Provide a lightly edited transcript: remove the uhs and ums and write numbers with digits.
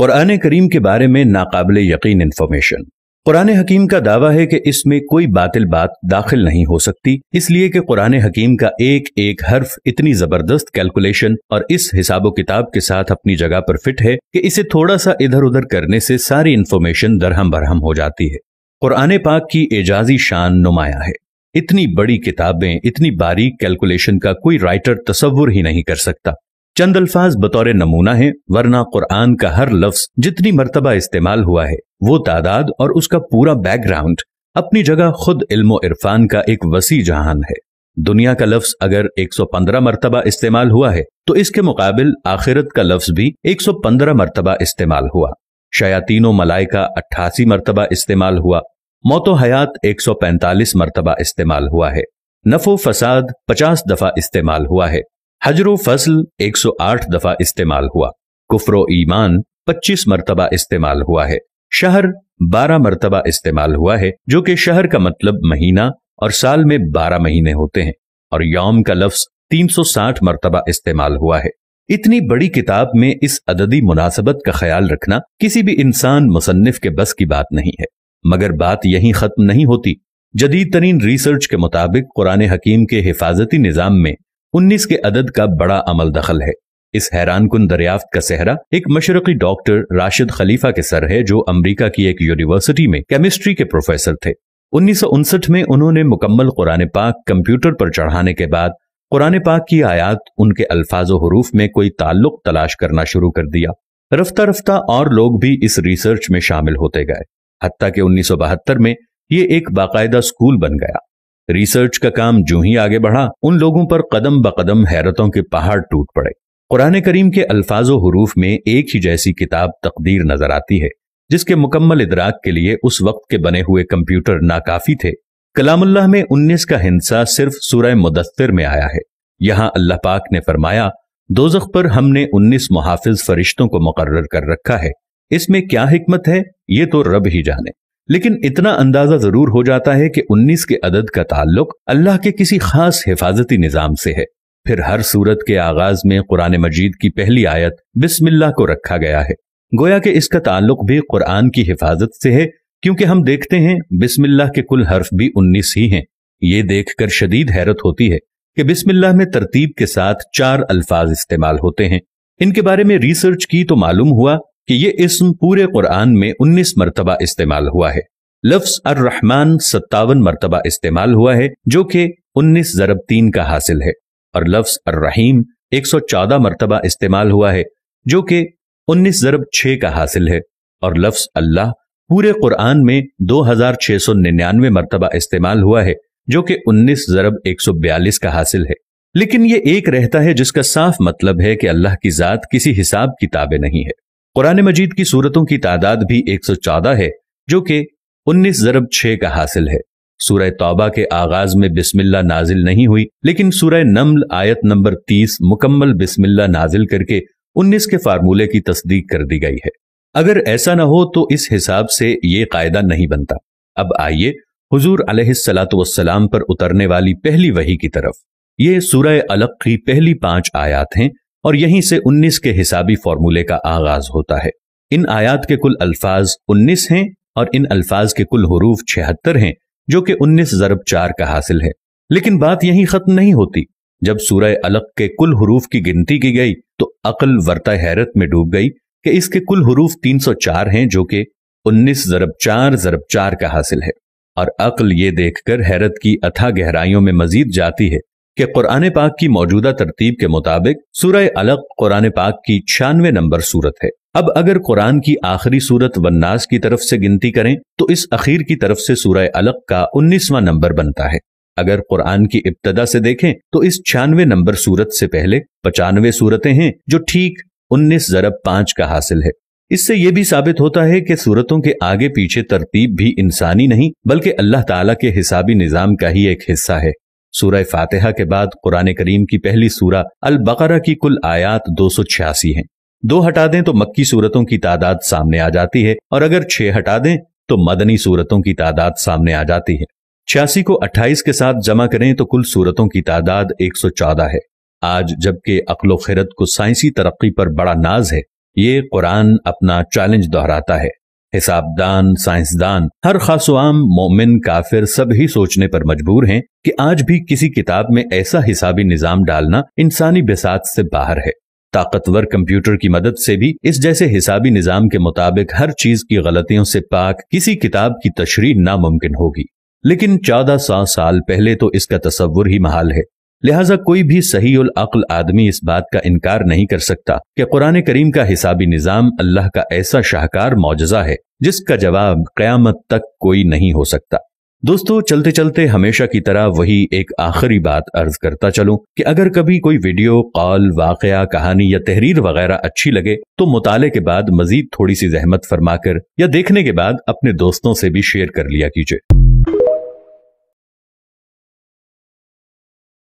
कुरान करीम के बारे में नाकाबिल यकीन इंफॉर्मेशन। कुरान हकीम का दावा है कि इसमें कोई बातिल बात दाखिल नहीं हो सकती, इसलिए कि कुरान हकीम का एक एक हर्फ इतनी जबरदस्त कैलकुलेशन और इस हिसाबो किताब के साथ अपनी जगह पर फिट है कि इसे थोड़ा सा इधर उधर करने से सारी इंफॉर्मेशन दरहम बरहम हो जाती है। कुरान पाक की एजाजी शान नुमाया है। इतनी बड़ी किताबें, इतनी बारीक कैलकुलेशन का कोई राइटर तसव्वुर ही नहीं कर सकता। चंद अल्फाज बतौर नमूना है, वरना कुरान का हर लफ्ज जितनी मर्तबा इस्तेमाल हुआ है वो तादाद और उसका पूरा बैकग्राउंड अपनी जगह खुद इल्म इरफान का एक वसी जहान है। दुनिया का लफ्ज अगर 115 मर्तबा इस्तेमाल हुआ है तो इसके मुकाबिल आखिरत का लफ्ज भी 115 मर्तबा इस्तेमाल हुआ। शयातीनो मलाइका 88 मर्तबा इस्तेमाल हुआ। मौतो हयात 145 मर्तबा इस्तेमाल हुआ है। नफो फसाद 50 दफा इस्तेमाल हुआ है। हजरो फसल 108 दफा इस्तेमाल हुआ। कुफ्रो ईमान 25 मर्तबा इस्तेमाल हुआ है। शहर 12 मर्तबा इस्तेमाल हुआ है, जो कि शहर का मतलब महीना और साल में 12 महीने होते हैं। और यौम का लफ्ज 360 मर्तबा इस्तेमाल हुआ है। इतनी बड़ी किताब में इस अददी मुनासबत का ख्याल रखना किसी भी इंसान मुसन्निफ के बस की बात नहीं है। मगर बात यहीं खत्म नहीं होती। जदीद तरीन रिसर्च के मुताबिक कुरान हकीम के हिफाजती निजाम में 19 के अदद का बड़ा अमल दखल है। इस हैरान कुन दरियाफ्त का सेहरा एक मशरकी डॉक्टर राशिद खलीफा के सर है, जो अमेरिका की एक यूनिवर्सिटी में केमिस्ट्री के प्रोफेसर थे। 1959 में उन्होंने मुकम्मल कुरान पाक कंप्यूटर पर चढ़ाने के बाद कुरान पाक की आयात, उनके अल्फाजो हरूफ में कोई ताल्लुक तलाश करना शुरू कर दिया। रफ्ता रफ्ता और लोग भी इस रिसर्च में शामिल होते गए, हत्ता कि 1972 में ये एक बाकायदा स्कूल बन गया। रिसर्च का काम जो ही आगे बढ़ा, उन लोगों पर कदम बकदम हैरतों के पहाड़ टूट पड़े। कुरान करीम के अल्फाजो हुरूफ में एक ही जैसी किताब तकदीर नजर आती है, जिसके मुकम्मल इदराक के लिए उस वक्त के बने हुए कंप्यूटर नाकाफी थे। कलामुल्लाह में 19 का हिस्सा सिर्फ सूरह मुदस्सिर में आया है। यहाँ अल्लाह पाक ने फरमाया, दोज़ख पर हमने 19 मुहाफिज फरिश्तों को मुकर्रर कर रखा है। इसमें क्या हिकमत है ये तो रब ही जाने, लेकिन इतना अंदाजा जरूर हो जाता है कि 19 के अदद का ताल्लुक अल्लाह के किसी खास हिफाजती निजाम से है। फिर हर सूरत के आगाज में कुरान मजीद की पहली आयत बिस्मिल्लाह को रखा गया है, गोया कि इसका ताल्लुक भी कुरान की हिफाजत से है, क्योंकि हम देखते हैं बिस्मिल्लाह के कुल हर्फ भी 19 ही हैं। ये देखकर शदीद हैरत होती है कि बिस्मिल्लाह में तरतीब के साथ 4 अल्फाज इस्तेमाल होते हैं। इनके बारे में रिसर्च की तो मालूम हुआ कि ये इस्म पूरे कुरान में 19 मर्तबा इस्तेमाल हुआ है। लफ्ज अर्रहमान 57 मर्तबा इस्तेमाल हुआ है, जो कि 19 ज़रब 3 का हासिल है। और लफ्ज अर्रहीम 114 मर्तबा इस्तेमाल हुआ है, जो कि 19 ज़रब 6 का हासिल है। और लफ्ज अल्लाह पूरे कुरान में 2699 मर्तबा इस्तेमाल हुआ है, जो कि 19 ज़रब 142 का हासिल है। लेकिन ये एक रहता है जिसका साफ मतलब है कि अल्लाह की जात किसी हिसाब किताबे नहीं है। कुरान मजीद की सूरतों की तादाद भी 114 है, जो कि 19 ज़रब 6 का हासिल है। सूरह तौबा के आगाज में बिस्मिल्लाह नाजिल नहीं हुई, लेकिन सूरह नम्ल आयत नंबर 30 मुकम्मल बिस्मिल्लाह नाजिल करके 19 के फार्मूले की तस्दीक कर दी गई है। अगर ऐसा न हो तो इस हिसाब से ये कायदा नहीं बनता। अब आइए हुजूर अलैहिस्सलातु वस्सलाम पर उतरने वाली पहली वही की तरफ। ये सूरह अलक की पहली 5 आयात हैं और यहीं से 19 के हिसाबी फार्मूले का आगाज होता है। इन आयात के कुल अल्फाज 19 हैं और इन अल्फाज के कुल हुरूफ 76 हैं, जो कि 19 ज़रब 4 का हासिल है। लेकिन बात यहीं खत्म नहीं होती। जब सूरह अलक के कुल हुरूफ की गिनती की गई तो अक्ल वर्ता हैरत में डूब गई कि इसके कुल हुरूफ 304 हैं, जो कि 19 ज़रब 4 ज़रब 4 का हासिल है। और अक्ल ये देखकर हैरत की अथाह गहराइयों में मजीद जाती है कि कुरान पाक की मौजूदा तरतीब के मुताबिक सूरह अलक कुरान पाक की 96 नंबर सूरत है। अब अगर कुरान की आखिरी सूरत वन्नास की तरफ से गिनती करें तो इस अखीर की तरफ से सूरह अलक का 19वां नंबर बनता है। अगर कुरान की इब्तदा से देखें तो इस 96 नंबर सूरत से पहले 95 सूरतें हैं, जो ठीक 19 ज़रब 5 का हासिल है। इससे यह भी साबित होता है कि सूरतों के आगे पीछे तरतीब भी इंसानी नहीं बल्कि अल्लाह ताला के हिसाबी निजाम का ही एक हिस्सा है। सूरह फातिहा के बाद कुरान करीम की पहली सूरह अल बकरा की कुल आयात 286 हैं। 2 हटा दें तो मक्की सूरतों की तादाद सामने आ जाती है, और अगर 6 हटा दें तो मदनी सूरतों की तादाद सामने आ जाती है। 86 को 28 के साथ जमा करें तो कुल सूरतों की तादाद 114 है। आज जबकि अक्ल व खिरत को साइंसी तरक्की पर बड़ा नाज है, یہ قرآن اپنا چیلنج دہراتا ہے۔ حسابدان، سائنسدان، ہر خاص و عام مومن، کافر سب ہی سوچنے پر مجبور ہیں کہ آج بھی کسی کتاب میں ایسا حسابی نظام ڈالنا انسانی بساط سے باہر ہے۔ طاقتور کمپیوٹر کی مدد سے بھی اس جیسے حسابی نظام کے مطابق ہر چیز کی غلطیوں سے پاک کسی کتاب کی تشریح ناممکن ہوگی، لیکن 1400 سال پہلے تو اس کا تصور ہی محال ہے۔ لہٰذا کوئی بھی صحیح العقل آدمی اس بات کا انکار نہیں کر سکتا کہ قرآن کریم کا حسابی نظام اللہ کا ایسا شاہکار معجزہ ہے جس کا جواب قیامت تک کوئی نہیں ہو سکتا۔ دوستو، چلتے چلتے ہمیشہ کی طرح وہی ایک آخری بات عرض کرتا چلوں کہ اگر کبھی کوئی ویڈیو، قول، واقعہ، کہانی یا تحریر وغیرہ اچھی لگے تو مطالعے کے بعد مزید تھوڑی سی زحمت فرما کر یا دیکھنے کے بعد اپنے دوستوں سے بھی شیئر کر لیا کیجیے۔